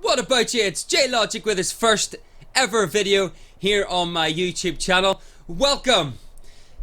What about you? It's JLogic with his first ever video here on my YouTube channel. Welcome!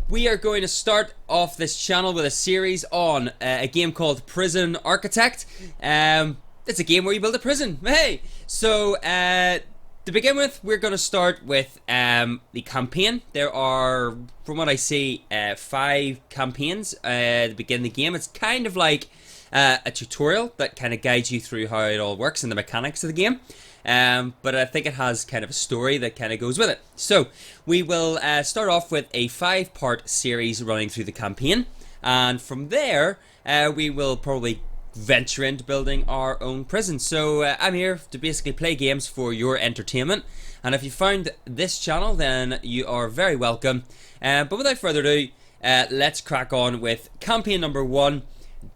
We are going to start off this channel with a series on a game called Prison Architect. It's a game where you build a prison. Hey! So, to begin with, we're going to start with the campaign. There are, from what I see, 5 campaigns to begin the game. It's kind of like a tutorial that kind of guides you through how it all works and the mechanics of the game. But I think it has kind of a story that kind of goes with it. So we will start off with a 5-part series running through the campaign, and from there we will probably venture into building our own prison. So I'm here to basically play games for your entertainment, and if you found this channel, then you are very welcome. But without further ado, let's crack on with campaign number 1,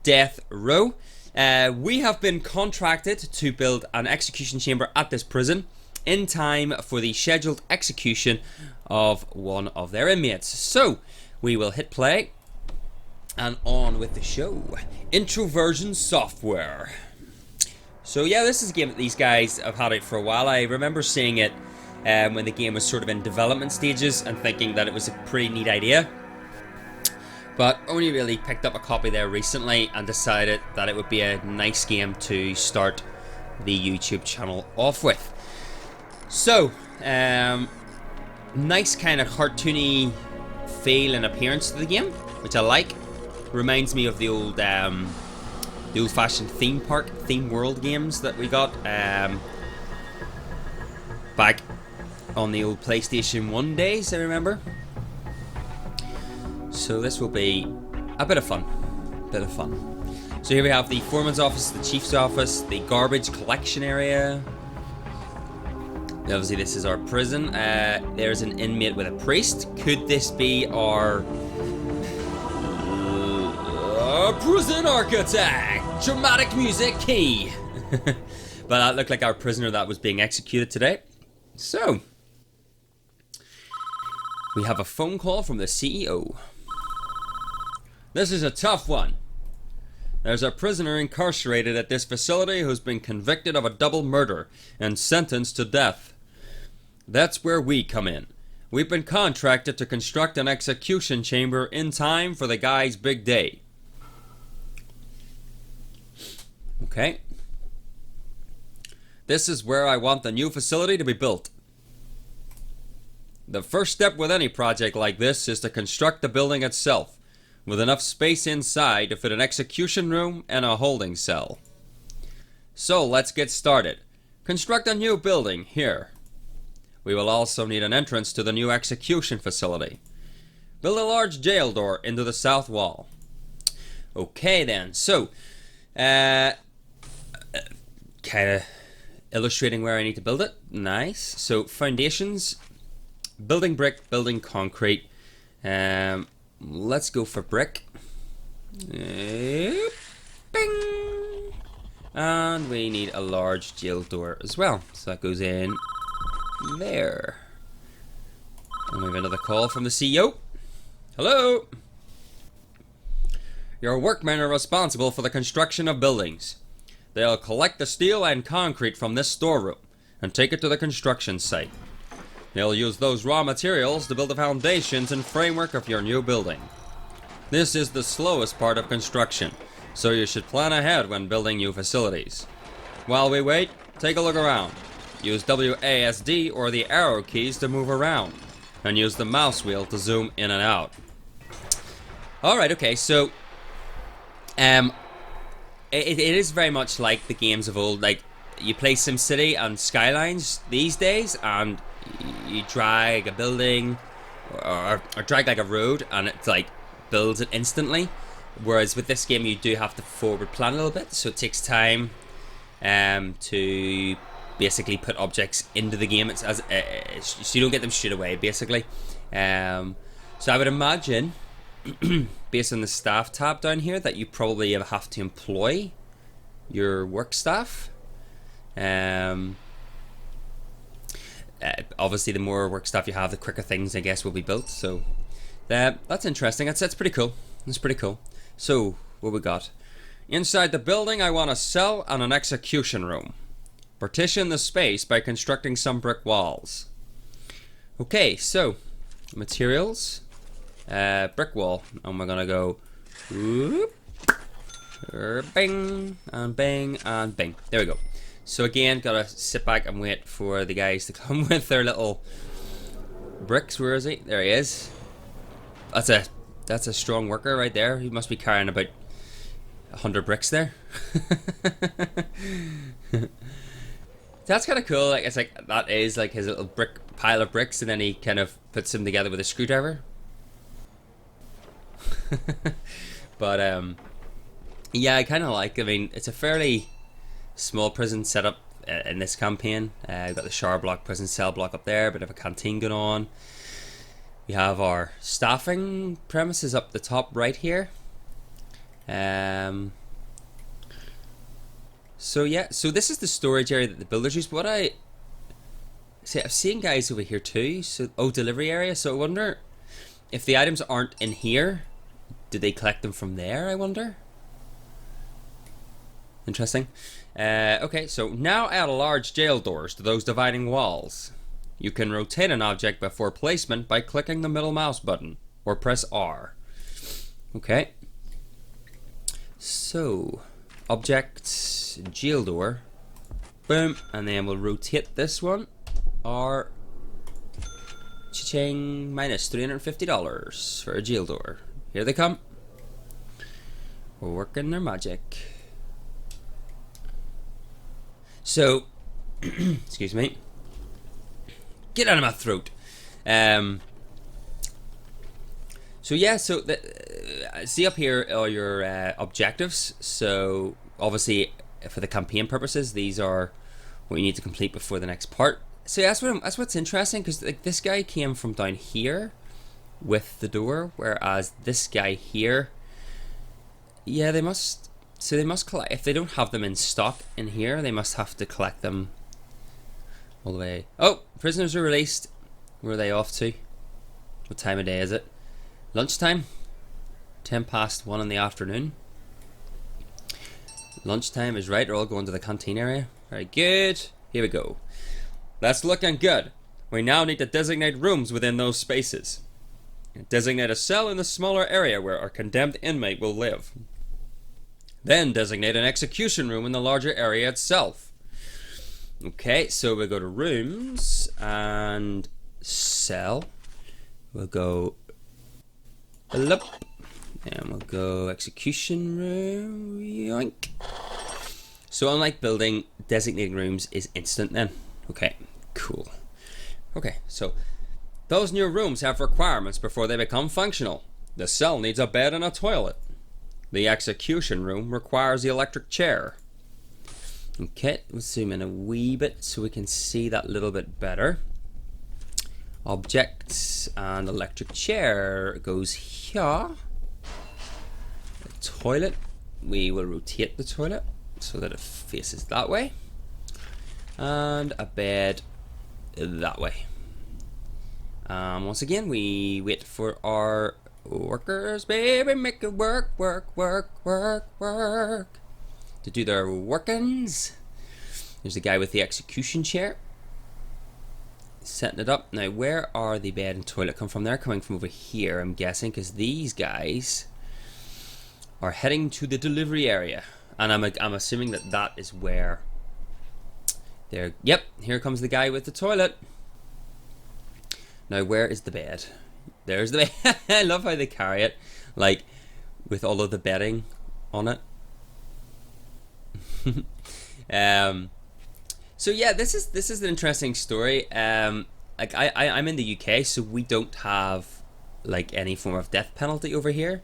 Death Row. We have been contracted to build an execution chamber at this prison in time for the scheduled execution of one of their inmates. So we will hit play and on with the show. Introversion software. So yeah, this is a game that these guys have had out for a while. I remember seeing it when the game was sort of in development stages and thinking that it was a pretty neat idea, but only really picked up a copy there recently and decided that it would be a nice game to start the YouTube channel off with. So, nice kind of cartoony feel and appearance to the game, which I like. Reminds me of the old-fashioned theme park, theme world games that we got back on the old PlayStation 1 days, I remember. So this will be a bit of fun. So here we have the foreman's office, the chief's office, the garbage collection area. Obviously this is our prison. There's an inmate with a priest. Could this be our prison architect? Dramatic music key. But that looked like our prisoner that was being executed today. So we have a phone call from the CEO. This is a tough one. There's a prisoner incarcerated at this facility who's been convicted of a double murder and sentenced to death. That's where we come in. We've been contracted to construct an execution chamber in time for the guy's big day. Okay. This is where I want the new facility to be built. The first step with any project like this is to construct the building itself, with enough space inside to fit an execution room and a holding cell. So let's get started. Construct a new building here. We will also need an entrance to the new execution facility. Build a large jail door into the south wall. Okay then, so kind of illustrating where I need to build it. Nice. So foundations, building brick, building concrete. Let's go for brick. Bing! And we need a large jail door as well. So that goes in there. And we have another call from the CEO. Hello! Your workmen are responsible for the construction of buildings. They'll collect the steel and concrete from this storeroom and take it to the construction site. They'll use those raw materials to build the foundations and framework of your new building. This is the slowest part of construction, so you should plan ahead when building new facilities. While we wait, take a look around. Use WASD or the arrow keys to move around, and use the mouse wheel to zoom in and out. Alright, okay, so it is very much like the games of old. Like, you play SimCity and Skylines these days, and you drag a building or drag like a road and it's like builds it instantly, whereas with this game you do have to forward plan a little bit, so it takes time to basically put objects into the game. It's so you don't get them straight away basically. So I would imagine based on the staff tab down here that you probably have to employ your work staff. Obviously the more work stuff you have, the quicker things I guess will be built. So that's interesting. That's pretty cool. That's pretty cool. So what we got inside the building? I want a cell and an execution room. Partition the space by constructing some brick walls. Okay, so materials, brick wall, and we're gonna go whoop, bing and bing and bing. There we go. So again, gotta sit back and wait for the guys to come with their little bricks. Where is he? There he is. That's a strong worker right there. He must be carrying about 100 bricks there. That's kind of cool. Like, it's like that is like his little brick pile of bricks, and then he kind of puts them together with a screwdriver. But yeah, I kind of like. I mean, it's a fairly small prison setup in this campaign. We've got the shower block, prison cell block up there, bit of a canteen going on. We have our staffing premises up the top right here. So yeah, so this is the storage area that the builders use. But what I see, I've seen guys over here too. So delivery area. So I wonder if the items aren't in here, do they collect them from there? I wonder. Interesting. Okay, so now add large jail doors to those dividing walls. You can rotate an object before placement by clicking the middle mouse button or press R. Okay. So, object, jail door, boom, and then we'll rotate this one. R, cha-ching, minus $350 for a jail door. Here they come. We're working their magic. So, excuse me. Get out of my throat. So yeah, so see up here are your objectives. So obviously, for the campaign purposes, these are what you need to complete before the next part. So yeah, that's what's interesting, because like this guy came from down here with the door, whereas this guy here, yeah, they must collect. If they don't have them in stock in here, they must have to collect them all the way. Oh, prisoners are released. Where are they off to? What time of day is it? Lunchtime? 1:10 in the afternoon. Lunchtime is right. They're all going to the canteen area. Very good. Here we go. That's looking good. We now need to designate rooms within those spaces. Designate a cell in the smaller area where our condemned inmate will live. Then designate an execution room in the larger area itself. Okay, so we'll go to rooms and cell. We'll go up, and we'll go execution room. Yoink. So unlike building, designating rooms is instant then. Okay, cool. Okay, so those new rooms have requirements before they become functional. The cell needs a bed and a toilet. The execution room requires the electric chair. Okay, let's zoom in a wee bit so we can see that a little bit better. Objects and electric chair goes here. The toilet, we will rotate the toilet so that it faces that way. And a bed that way. Once again, we wait for our workers, baby, make it work, work, work, work, work, to do their workings. There's the guy with the execution chair, setting it up. Now, where are the bed and toilet come from? They're coming from over here, I'm guessing, because these guys are heading to the delivery area, and I'm assuming that is where they're. Yep, here comes the guy with the toilet. Now, where is the bed? There's the bed. I love how they carry it, like with all of the bedding on it. So yeah, this is an interesting story. Like I'm in the UK, so we don't have like any form of death penalty over here.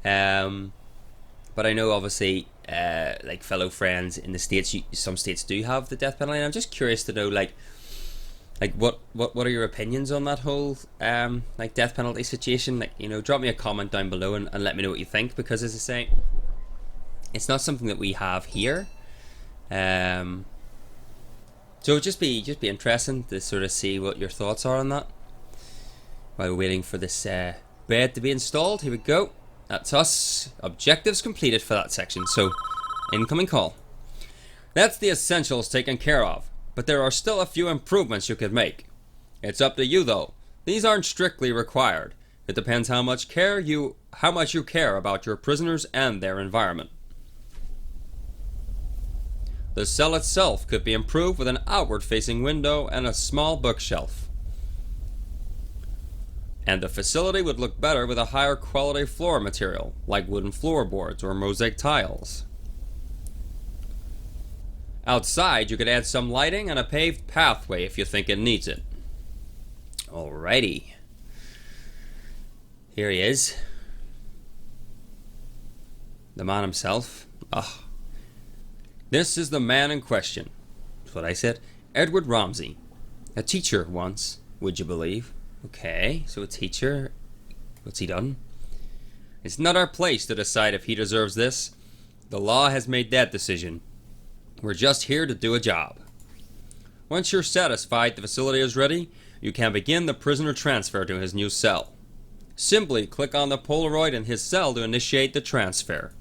But I know obviously like fellow friends in the States, some states do have the death penalty, and I'm just curious to know like what are your opinions on that whole like death penalty situation? Like, you know, drop me a comment down below and let me know what you think, because as I say, it's not something that we have here. So it'd just be interesting to sort of see what your thoughts are on that while we're waiting for this bed to be installed. Here we go. That's us. Objectives completed for that section. So, incoming call. That's the essentials taken care of, but there are still a few improvements you could make. It's up to you though. These aren't strictly required. It depends how much you care about your prisoners and their environment. The cell itself could be improved with an outward-facing window and a small bookshelf. And the facility would look better with a higher quality floor material, like wooden floorboards or mosaic tiles. Outside, you could add some lighting and a paved pathway if you think it needs it. Alrighty. Here he is. The man himself. Ugh. This is the man in question. That's what I said. Edward Ramsey. A teacher once, would you believe? Okay, so a teacher. What's he done? It's not our place to decide if he deserves this. The law has made that decision. We're just here to do a job. Once you're satisfied the facility is ready, you can begin the prisoner transfer to his new cell. Simply click on the Polaroid in his cell to initiate the transfer.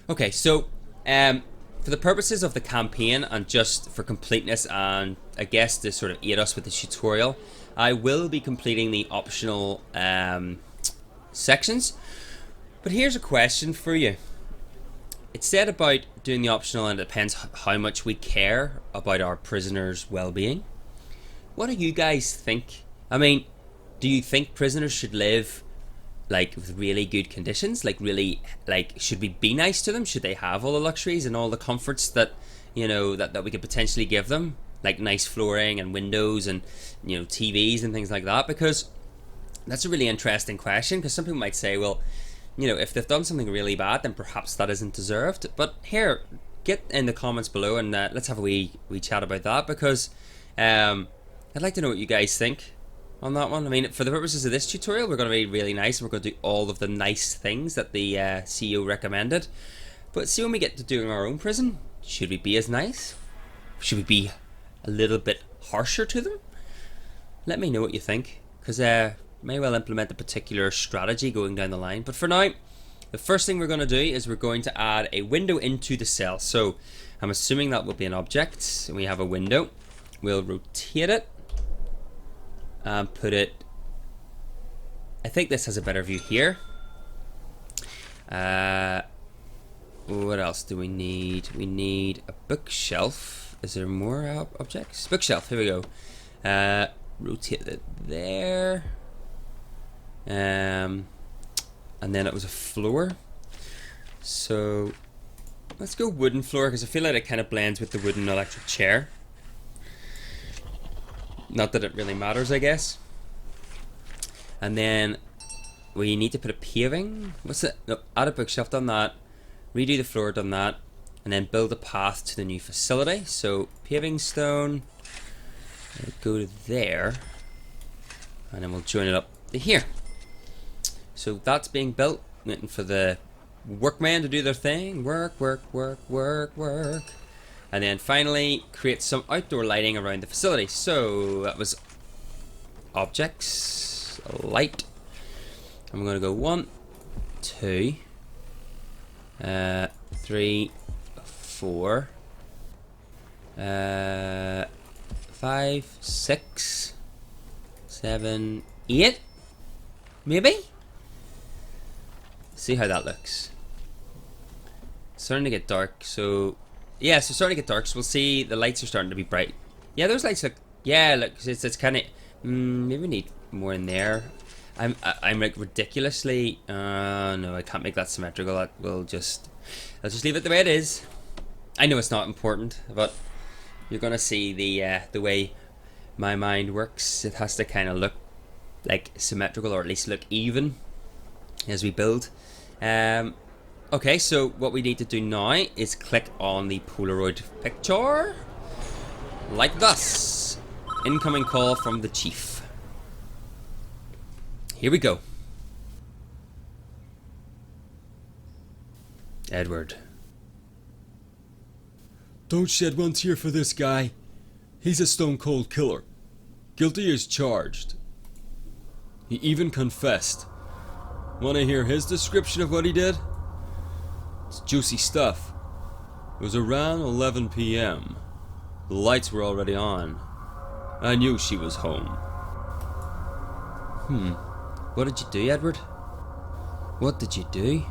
Okay, so for the purposes of the campaign and just for completeness and I guess to sort of aid us with the tutorial, I will be completing the optional sections. But here's a question for you. It said about doing the optional and it depends how much we care about our prisoners' well-being. What do you guys think? I mean, do you think prisoners should live like with really good conditions? Like really, like should we be nice to them? Should they have all the luxuries and all the comforts that, you know, that we could potentially give them? Like nice flooring and windows and, you know, TVs and things like that? Because that's a really interesting question, because some people might say, well, you know, if they've done something really bad, then perhaps that isn't deserved. But here, get in the comments below and let's have a wee chat about that, because I'd like to know what you guys think on that one. I mean, for the purposes of this tutorial, we're going to be really nice and we're going to do all of the nice things that the CEO recommended. But see, when we get to doing our own prison, should we be as nice? Should we be a little bit harsher to them? Let me know what you think, because may well implement a particular strategy going down the line. But for now, the first thing we're going to do is we're going to add a window into the cell. So I'm assuming that will be an object, and we have a window. We'll rotate it and put it, I think this has a better view here. What else do we need? We need a bookshelf. Is there more objects? Bookshelf, here we go. Rotate it there. And then it was a floor. So let's go wooden floor, because I feel like it kind of blends with the wooden electric chair. Not that it really matters, I guess. And then we need to put a paving. What's it? No, add a bookshelf, done that. Redo the floor, done that. And then build a path to the new facility. So paving stone, go to there, and then we'll join it up to here. So that's being built, waiting for the workmen to do their thing. Work, work, work, work, work. And then finally create some outdoor lighting around the facility. So that was objects, light. I'm going to go 1, 2, 3, 4, 5, 6, 7, 8, maybe? See how that looks. It's starting to get dark, so yeah, so starting to get dark, so we'll see the lights are starting to be bright. Yeah, those lights look, yeah, look, it's kind of, maybe we need more in there. I'm like ridiculously, no, I can't make that symmetrical. That will just, I'll just leave it the way it is. I know it's not important, but you're gonna see the way my mind works. It has to kind of look like symmetrical, or at least look even as we build. Okay, so what we need to do now is click on the Polaroid picture, like thus. Incoming call from the chief. Here we go. Edward. Don't shed one tear for this guy. He's a stone cold killer. Guilty as charged. He even confessed. Want to hear his description of what he did? It's juicy stuff. It was around 11 p.m. The lights were already on. I knew she was home. What did you do, Edward? What did you do?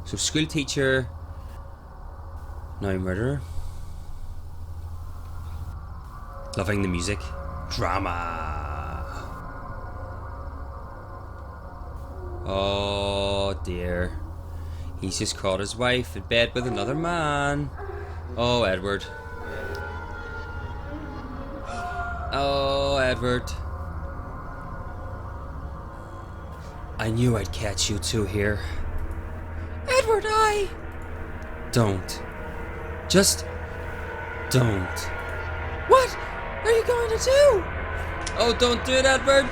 So school teacher, now murderer. Loving the music. Drama. Oh dear. He's just caught his wife in bed with another man. Oh, Edward. Oh, Edward. I knew I'd catch you two here. Edward, Don't. Just don't. What are you going to do? Oh, don't do it, Edward.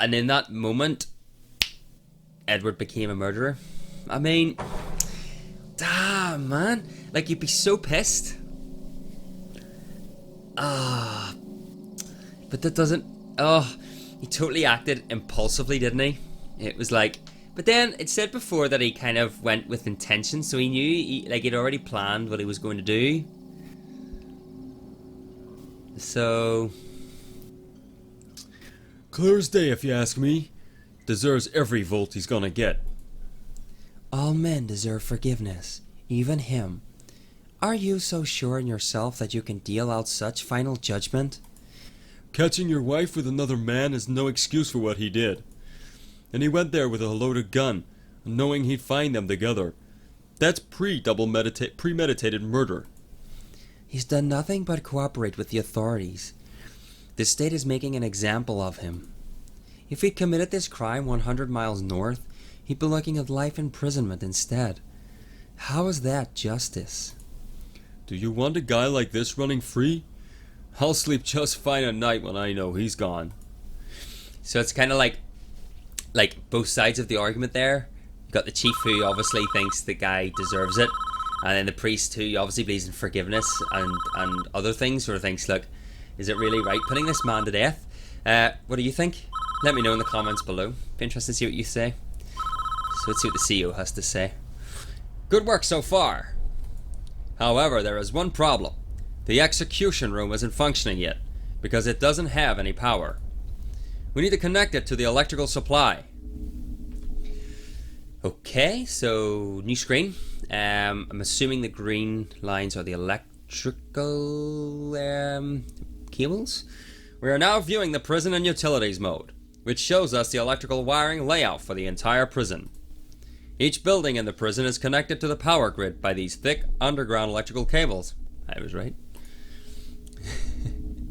And in that moment, Edward became a murderer. I mean, damn, man. Like, you'd be so pissed. But that doesn't... Oh, he totally acted impulsively, didn't he? It was like... But then, it said before that he kind of went with intention, so he knew, he'd already planned what he was going to do. So... Clear as day, if you ask me. Deserves every volt he's gonna get. All men deserve forgiveness, even him. Are you so sure in yourself that you can deal out such final judgment? Catching your wife with another man is no excuse for what he did. And he went there with a loaded gun, knowing he'd find them together. That's premeditated murder. He's done nothing but cooperate with the authorities. The state is making an example of him. If he'd committed this crime 100 miles north, he'd be looking at life imprisonment instead. How is that justice? Do you want a guy like this running free? I'll sleep just fine at night when I know he's gone. So it's kind of like both sides of the argument there. You've got the chief who obviously thinks the guy deserves it, and then the priest who obviously believes in forgiveness and other things, sort of thinks, look, is it really right putting this man to death? What do you think? Let me know in the comments below. Be interested to see what you say. So let's see what the CEO has to say. Good work so far. However, there is one problem. The execution room isn't functioning yet, because it doesn't have any power. We need to connect it to the electrical supply. Okay, so new screen. I'm assuming the green lines are the electrical cables. We are now viewing the prison in utilities mode, which shows us the electrical wiring layout for the entire prison. Each building in the prison is connected to the power grid by these thick underground electrical cables. I was right.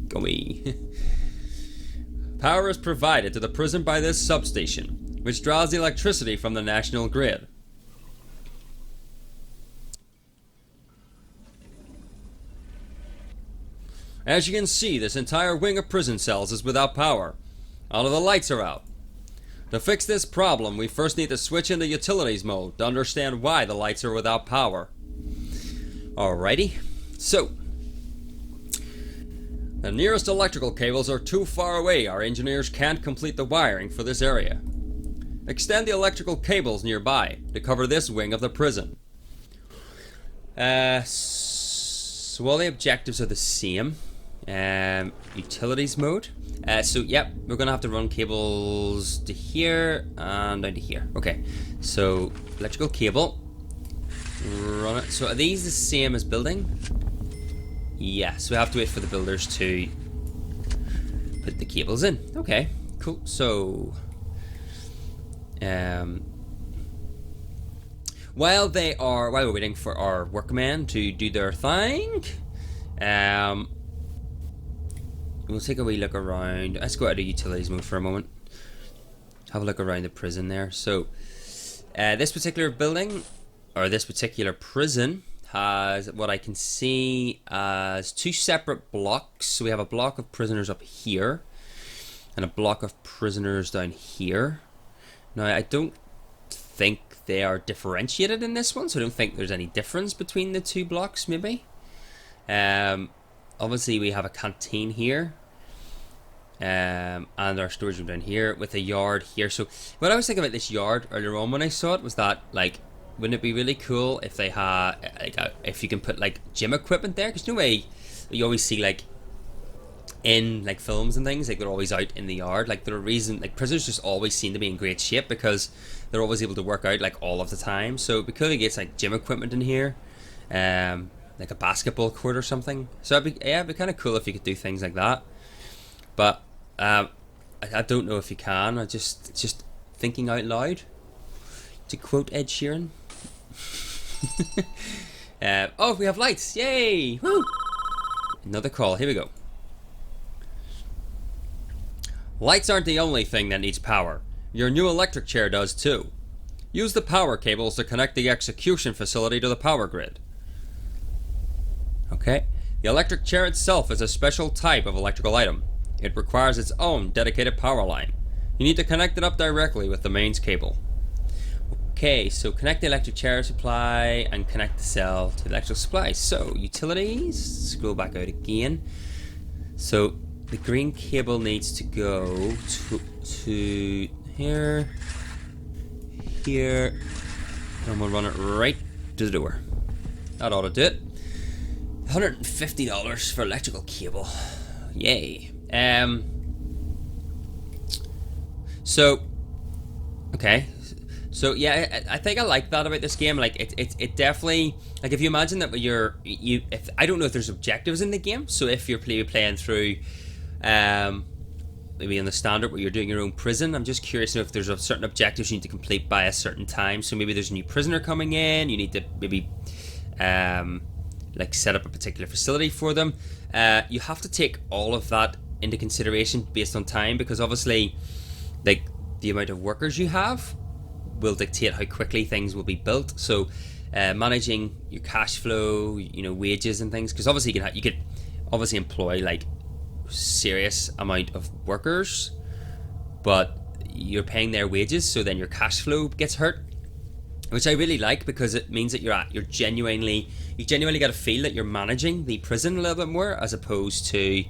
Go me. Power is provided to the prison by this substation, which draws the electricity from the national grid. As you can see, this entire wing of prison cells is without power. All of the lights are out. To fix this problem, we first need to switch into utilities mode to understand why the lights are without power. Alrighty, so the nearest electrical cables are too far away. Our engineers can't complete the wiring for this area. Extend the electrical cables nearby to cover this wing of the prison. So all the objectives are the same. Utilities mode. So yep, we're gonna have to run cables to here and down to here. Okay, so electrical cable. Run it. So are these the same as building? Yes, we have to wait for the builders to put the cables in. Okay, cool. So while we're waiting for our workmen to do their thing, we'll take a wee look around. Let's go out of utilities mode for a moment. Have a look around the prison there. So this particular building, or this particular prison, has what I can see as two separate blocks. So we have a block of prisoners up here and a block of prisoners down here. Now I don't think they are differentiated in this one, so I don't think there's any difference between the two blocks maybe. obviously we have a canteen here. And our storage room down here with a yard here. So what I was thinking about this yard earlier on when I saw it was that, like, wouldn't it be really cool if they had, like, if you can put like gym equipment there? Because no way you always see, like, in like films and things, like they're always out in the yard. Like, the reason, like, prisoners just always seem to be in great shape because they're always able to work out like all of the time. So it'd be cool to get like gym equipment in here, like a basketball court or something. So it'd be kind of cool if you could do things like that. But I don't know if you can. I just thinking out loud, to quote Ed Sheeran. Oh, we have lights! Yay! Woo! Another call. Here we go. Lights aren't the only thing that needs power. Your new electric chair does too. Use the power cables to connect the execution facility to the power grid. Okay. The electric chair itself is a special type of electrical item. It requires its own dedicated power line. You need to connect it up directly with the mains cable. Okay, so connect the electric chair supply and connect the cell to the electrical supply. So, utilities, scroll back out again. So, the green cable needs to go to here, and we'll run it right to the door. That ought to do it. $150 for electrical cable. Yay. So, okay. So yeah, I think I like that about this game. Like it definitely, like, if you imagine that if I don't know if there's objectives in the game. So if you're playing through, maybe in the standard where you're doing your own prison, I'm just curious to know if there's a certain objectives you need to complete by a certain time. So maybe there's a new prisoner coming in. You need to maybe, like, set up a particular facility for them. You have to take all of that into consideration based on time, because obviously, like, the amount of workers you have will dictate how quickly things will be built. So managing your cash flow, you know, wages and things, because obviously you could obviously employ like serious amount of workers, but you're paying their wages, so then your cash flow gets hurt, which I really like, because it means that you genuinely get a feel that you're managing the prison a little bit more, as opposed to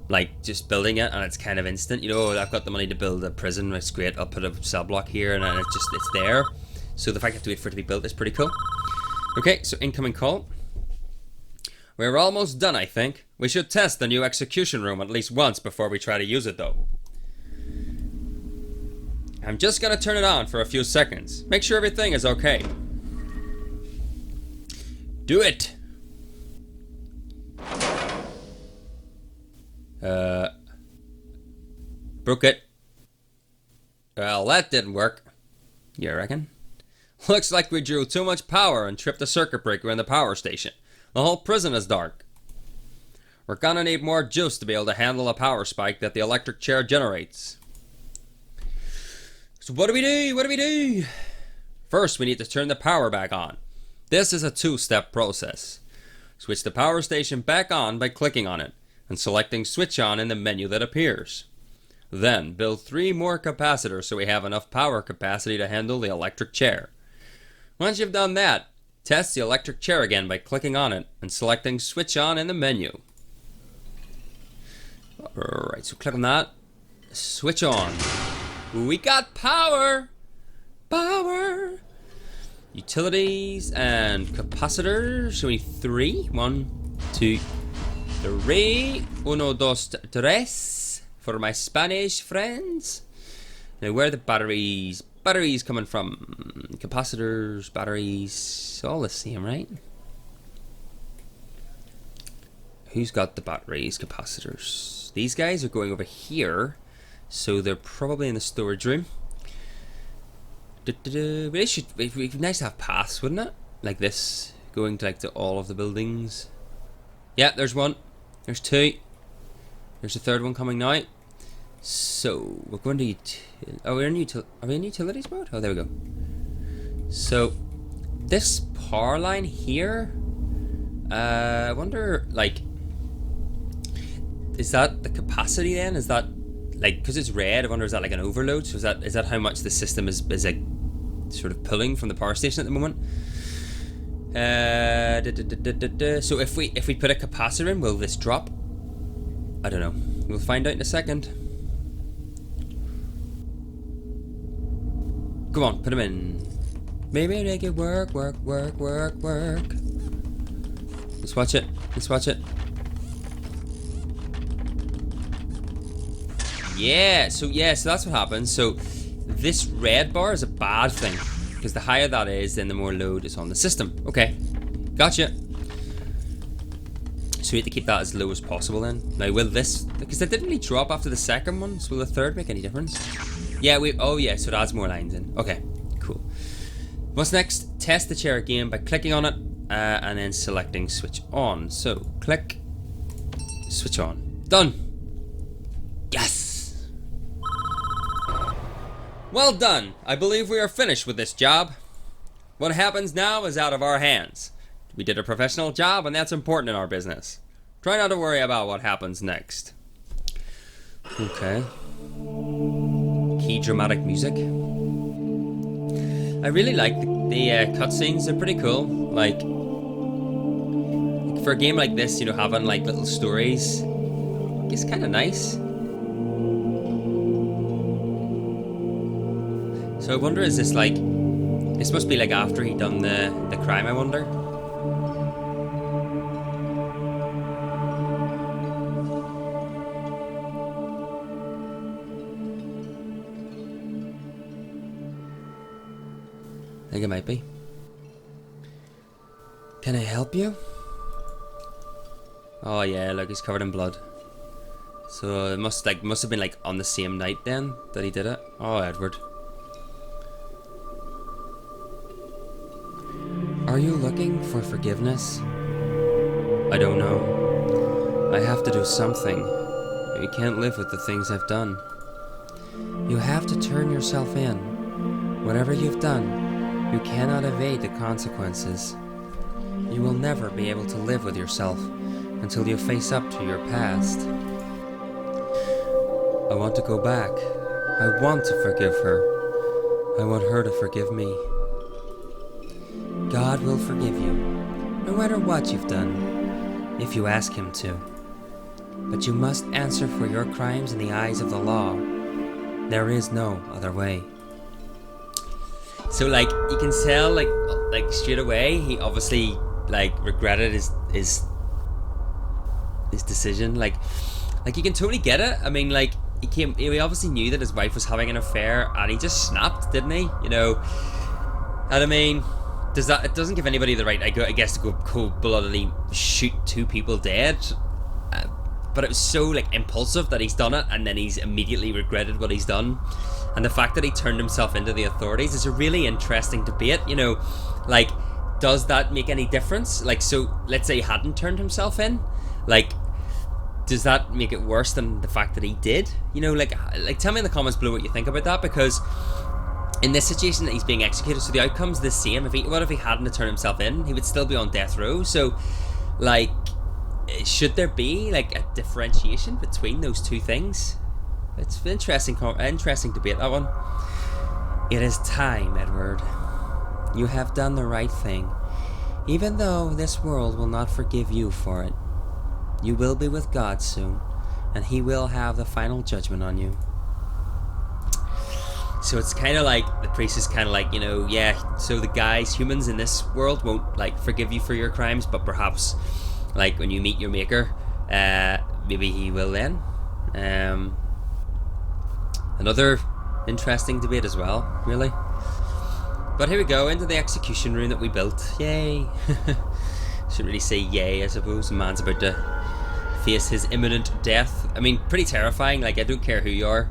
like just building it and it's kind of instant. You know, I've got the money to build a prison, it's great, I'll put a cell block here, and then it's there. So the fact I have to wait for it to be built is pretty cool. Okay, so incoming call. We're almost done, I think. We should test the new execution room at least once before we try to use it, though. I'm just gonna turn it on for a few seconds. Make sure everything is okay. Do it! Broke it. Well, that didn't work. You reckon? Looks like we drew too much power and tripped a circuit breaker in the power station. The whole prison is dark. We're gonna need more juice to be able to handle the power spike that the electric chair generates. So what do we do? First, we need to turn the power back on. This is a two-step process. Switch the power station back on by clicking on it and selecting switch on in the menu that appears. Then, build 3 more capacitors so we have enough power capacity to handle the electric chair. Once you've done that, test the electric chair again by clicking on it and selecting switch on in the menu. Alright, so click on that. Switch on. We got power! Power! Utilities and capacitors. So we need 3. 1, 2, 3. Uno, dos, tres. For my Spanish friends. Now, where are the batteries? Batteries coming from? Capacitors, batteries, all the same, right? Who's got the batteries, capacitors? These guys are going over here, so they're probably in the storage room. But it'd be nice to have paths, wouldn't it? Like this, going to all of the buildings. Yeah, there's 1. There's 2. There's a 3rd one coming now. So we're going to are we in utilities mode? Oh, there we go. So this power line here, I wonder, like, is that the capacity then? Is that, like, because it's red, I wonder, is that like an overload? So is that how much the system is like sort of pulling from the power station at the moment? So if we put a capacitor in, will this drop? I don't know. We'll find out in a second. Come on, put him in. Maybe make it work. Let's watch it. Yeah, so that's what happens. So this red bar is a bad thing, because the higher that is, then the more load is on the system. Okay, gotcha. So we have to keep that as low as possible then. Now will this, because it didn't really drop after the second one, so will the third make any difference? Yeah, oh yeah, so it adds more lines in. Okay, cool. What's next? Test the chair again by clicking on it and then selecting switch on. So click, switch on. Done. Yes. Well done. I believe we are finished with this job. What happens now is out of our hands. We did a professional job, and that's important in our business. Try not to worry about what happens next. Okay. Key dramatic music. I really like the cutscenes. They're pretty cool. Like for a game like this, you know, having like little stories, it's kind of nice. So I wonder, is this like, this must be like after he done the crime, I wonder. I think it might be. Can I help you? Oh yeah, look, he's covered in blood. So it must have been like on the same night then that he did it. Oh, Edward. Are you looking for forgiveness? I don't know. I have to do something. You can't live with the things I've done. You have to turn yourself in. Whatever you've done, you cannot evade the consequences. You will never be able to live with yourself until you face up to your past. I want to go back. I want to forgive her. I want her to forgive me. God will forgive you, no matter what you've done, if you ask Him to. But you must answer for your crimes in the eyes of the law. There is no other way. So like you can tell like straight away he obviously like regretted his decision. Like you can totally get it. I mean, like he obviously knew that his wife was having an affair and he just snapped, didn't he? You know. And I mean, it doesn't give anybody the right, I guess, to go cold-bloodedly shoot two people dead. But it was so like impulsive that he's done it, and then he's immediately regretted what he's done. And the fact that he turned himself into the authorities is a really interesting debate. You know, like, does that make any difference? Like, so let's say he hadn't turned himself in, like, does that make it worse than the fact that he did? You know, like tell me in the comments below what you think about that, because in this situation that he's being executed, so the outcome's the same. What if he hadn't turned himself in? He would still be on death row. So, like, should there be like a differentiation between those two things? It's an interesting debate, that one. It is time, Edward. You have done the right thing, even though this world will not forgive you for it. You will be with God soon, and He will have the final judgment on you. So it's kind of like, the priest is kind of like, you know, yeah, so the humans in this world won't like forgive you for your crimes, but perhaps like when you meet your maker, maybe he will then. Another interesting debate as well, really. But here we go, into the execution room that we built. Yay. Shouldn't really say yay, I suppose. The man's about to face his imminent death. I mean, pretty terrifying. Like, I don't care who you are.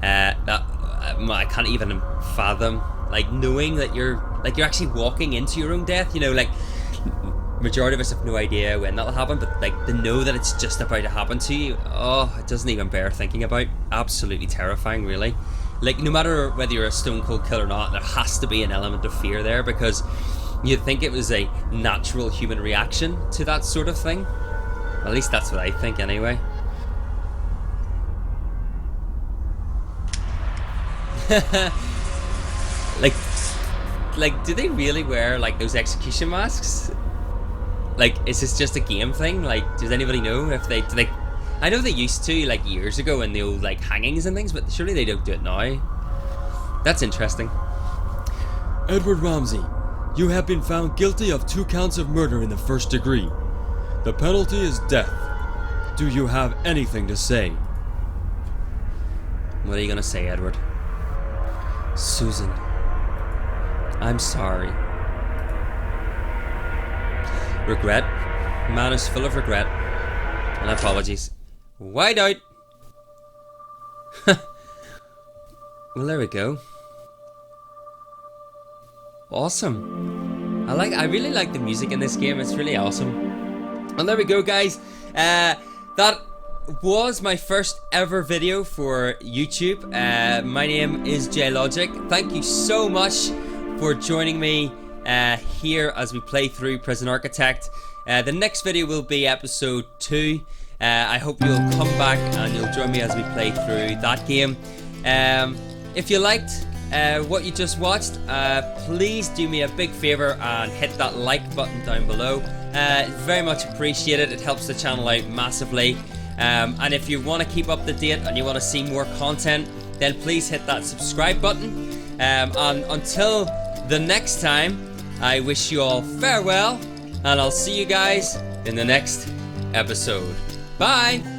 I can't even fathom, like, knowing that you're actually walking into your own death. You know, like, majority of us have no idea when that'll happen, but like to know that it's just about to happen to you, oh, it doesn't even bear thinking about. Absolutely terrifying, really. Like, no matter whether you're a stone cold killer or not, there has to be an element of fear there, because you'd think it was a natural human reaction to that sort of thing. At least that's what I think, anyway. Like, like, do they really wear like those execution masks? Like, is this just a game thing? Like, does anybody know if they do they? I know they used to, like, years ago in the old like hangings and things, but surely they don't do it now. That's interesting. Edward Ramsey, you have been found guilty of 2 counts of murder in the 1st degree. The penalty is death. Do you have anything to say? What are you gonna say, Edward? Susan, I'm sorry. Regret? Man is full of regret. And apologies. White out! Well, there we go. Awesome. I really like the music in this game. It's really awesome. And there we go, guys. That was my first ever video for YouTube. My name is JLogic. Thank you so much for joining me here as we play through Prison Architect. The next video will be episode 2. I hope you'll come back and you'll join me as we play through that game. If you liked what you just watched, please do me a big favor and hit that like button down below. Very much appreciated. It helps the channel out massively. And if you want to keep up to date and you want to see more content, then please hit that subscribe button. And until the next time, I wish you all farewell, and I'll see you guys in the next episode. Bye!